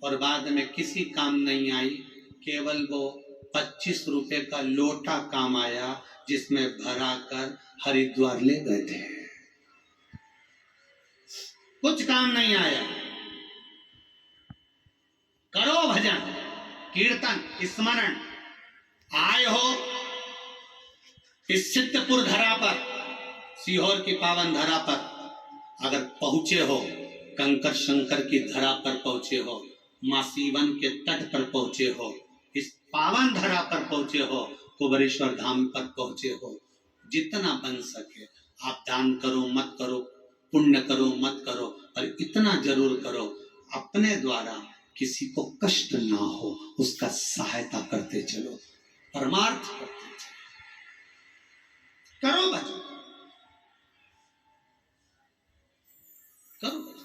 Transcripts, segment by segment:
और बाद में किसी काम नहीं आई, केवल वो 25 रुपए का लोटा काम आया जिसमें भरा कर हरिद्वार ले गए थे। कुछ काम नहीं आया। करो भजन कीर्तन स्मरण। आए हो इस सिद्धपुर धरा पर, सीहोर की पावन धरा पर, अगर पहुंचे हो कंकर शंकर की धरा पर पहुंचे हो, मां सीवन के तट पर पहुंचे हो, इस पावन धरा पर पहुंचे हो, कुबेरेश्वर धाम पर पहुंचे हो, जितना बन सके आप दान करो मत करो, पुण्य करो मत करो, पर इतना जरूर करो अपने द्वारा किसी को कष्ट ना हो, उसका सहायता करते चलो, परमार्थ करते चलो। करो भजन, करो भजन।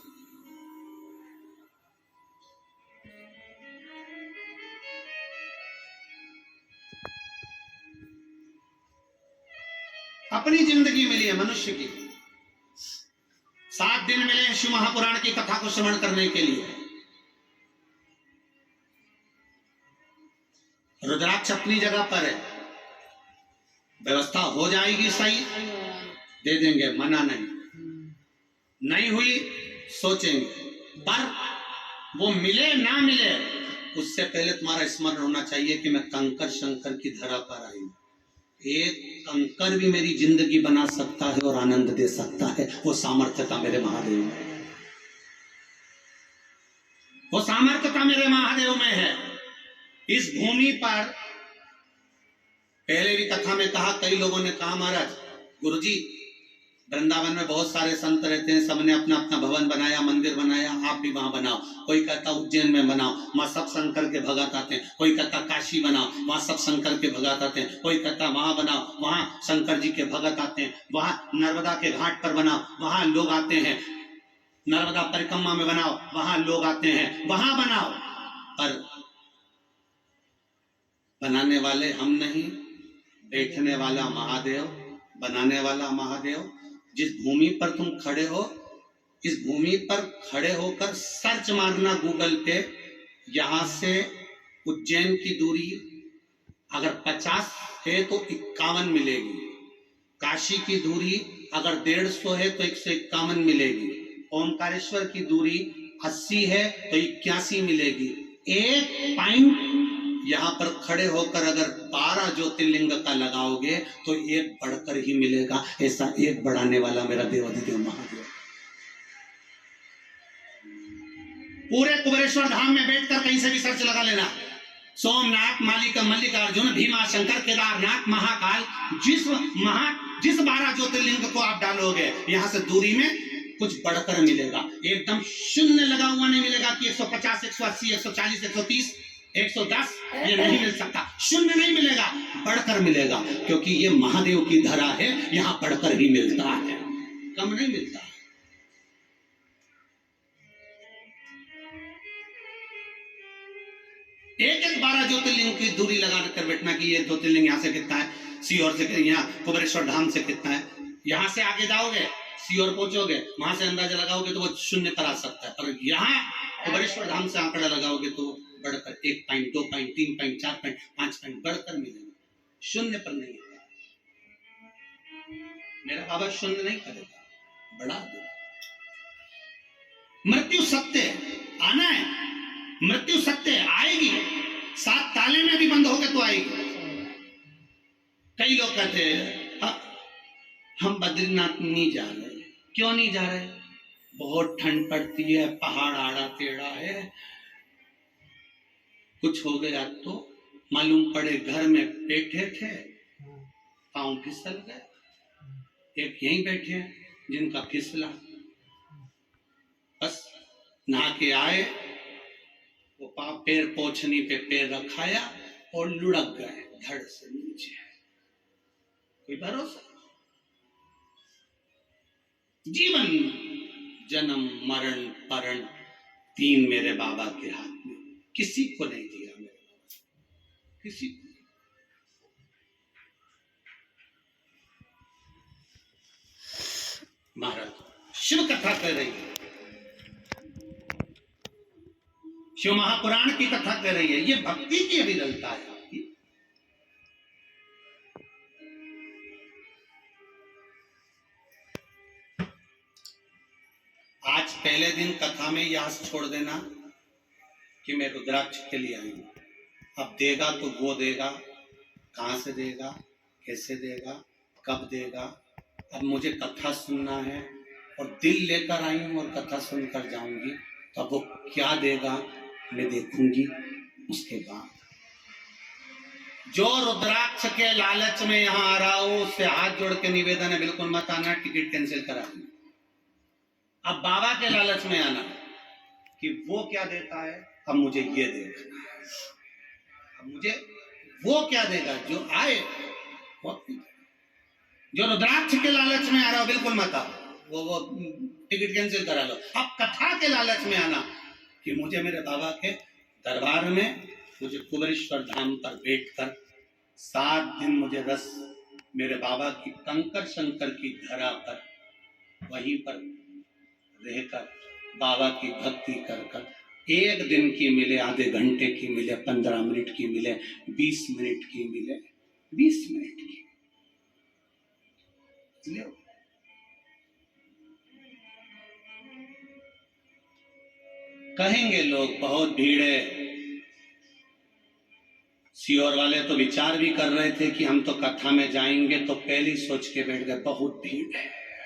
अपनी जिंदगी मिली है मनुष्य की, 7 दिन मिले शिव महापुराण की कथा को श्रवण करने के लिए। रुद्राक्ष अपनी जगह पर है, व्यवस्था हो जाएगी सही, दे देंगे, मना नहीं। नहीं हुई सोचेंगे, पर वो मिले ना मिले उससे पहले तुम्हारा स्मरण होना चाहिए कि मैं कंकर शंकर की धरा पर आई हूं। एक कंकर भी मेरी जिंदगी बना सकता है और आनंद दे सकता है, वो सामर्थ्यता मेरे महादेव में है, वो सामर्थ्यता मेरे महादेव में है। इस भूमि पर पहले भी कथा में कहा, कई लोगों ने कहा महाराज गुरुजी वृंदावन में बहुत सारे संत रहते हैं, सबने अपना अपना भवन बनाया, मंदिर बनाया, आप भी वहां बनाओ। कोई कहता उज्जैन में बनाओ, वहां सब शंकर के भगत आते हैं। कोई कहता काशी बनाओ, वहां सब शंकर के भगत आते हैं। कोई कहता वहां बनाओ, वहां शंकर जी के भगत आते हैं। वहां नर्मदा के घाट पर बनाओ, वहां लोग आते हैं। नर्मदा परिक्रमा में बनाओ, वहां लोग आते हैं। वहां बनाओ, पर बनाने वाले हम नहीं, बैठने वाला महादेव, बनाने वाला महादेव। जिस भूमि पर तुम खड़े हो, इस भूमि पर खड़े होकर सर्च मारना गूगल पे, यहां से उज्जैन की दूरी अगर 50 है तो 51 मिलेगी। काशी की दूरी अगर 150 है तो 151 मिलेगी। ओमकारेश्वर की दूरी 80 है तो 81 मिलेगी। एक पॉइंट यहां पर खड़े होकर अगर 12 ज्योतिर्लिंग का लगाओगे तो एक बढ़कर ही मिलेगा। ऐसा एक बढ़ाने वाला मेरा देवाधिदेव महादेव। पूरे कुबेरेश्वर धाम में बैठकर कहीं से भी सर्च लगा लेना, सोमनाथ, मल्लिकार्जुन, भीमा शंकर, केदारनाथ, महाकाल, जिस 12 ज्योतिर्लिंग को आप डालोगे, यहां से दूरी में कुछ बढ़कर मिलेगा। एकदम शून्य लगा हुआ नहीं मिलेगा कि 150, 180, 140, 130, 110, ये नहीं मिल सकता। शून्य नहीं मिलेगा, बढ़कर मिलेगा, क्योंकि ये महादेव की धरा है, यहां बढ़कर ही मिलता है, कम नहीं मिलता। एक 12 ज्योतिर्लिंग की दूरी लगा कर बैठना कि ये ज्योतिर्लिंग यहां से कितना है, सीहोर से, यहाँ कुबेरेश्वर धाम से कितना है। यहां से आगे जाओगे, सीहोर पहुंचोगे, वहां से अंदाजा लगाओगे तो वो शून्य पर आ सकता है, पर यहाँ कुबेरेश्वर धाम से आंकड़ा लगाओगे तो बढ़कर 1 point, 2 point, 3 point, 4 point, 5 point बढ़कर मिलेगा, शून्य पर नहीं होगा। मेरा बाबा शून्य नहीं करेगा, बढ़ा देगा। मृत्यु सत्य है, आना है, मृत्यु सत्य है, आएगी। 7 ताले में भी बंद होगे तो आएगी। कई लोग कहते हैं हम बद्रीनाथ नहीं जा रहे। क्यों नहीं जा रहे? बहुत ठंड पड़ती है, पहाड़ आड़ा टेढ़ा है, कुछ हो गया तो मालूम पड़े घर में बैठे थे, पांव फिसल गए। एक यहीं बैठे हैं जिनका फिसला, बस नहा के आए, वो पैर पोछनी पे पैर रखाया और लुढ़क गए धड़ से नीचे। कोई भरोसा? जीवन जन्म मरण परण 3 मेरे बाबा के हाथ में, किसी को नहीं दिया मेरे बाबा, किसी को। महाराज शिव कथा कर रही है, शिव महापुराण की कथा कर रही है, ये भक्ति की अविरलता है आपकी। आज पहले दिन कथा में यह छोड़ देना कि मैं रुद्राक्ष के लिए आई हूं, अब देगा तो वो देगा, कहां से देगा, कैसे देगा, कब देगा। अब मुझे कथा सुनना है और दिल लेकर आई हूं और कथा सुनकर जाऊंगी, तो अब वो क्या देगा मैं देखूंगी। उसके बाद जो रुद्राक्ष के लालच में यहां आ रहा हो उससे हाथ जोड़ के निवेदन है, बिल्कुल मत आना, टिकट कैंसिल करा दूं। अब बाबा के लालच में आना कि वो क्या देता है, अब मुझे ये देखना है, अब मुझे वो क्या देगा, जो आए वो। जो रुद्राक्ष के लालच में आ रहा हो बिल्कुल मत आओ, वो टिकट कैंसिल करा लो। अब कथा के लालच में आना कि मुझे मेरे बाबा के दरबार में, मुझे कुबेरेश्वर धाम पर बैठकर 7 दिन मुझे रस मेरे बाबा की कंकर शंकर की धरा पर वहीं पर रहकर बाबा की भक्ति कर कर, 1 दिन की मिले, आधे घंटे की मिले, 15 मिनट की मिले, 20 मिनट की मिले, 20 मिनट की ले। कहेंगे लोग बहुत भीड़ है, सीहोर वाले तो विचार भी कर रहे थे कि हम तो कथा में जाएंगे, तो पहले ही सोच के बैठ गए बहुत भीड़ है।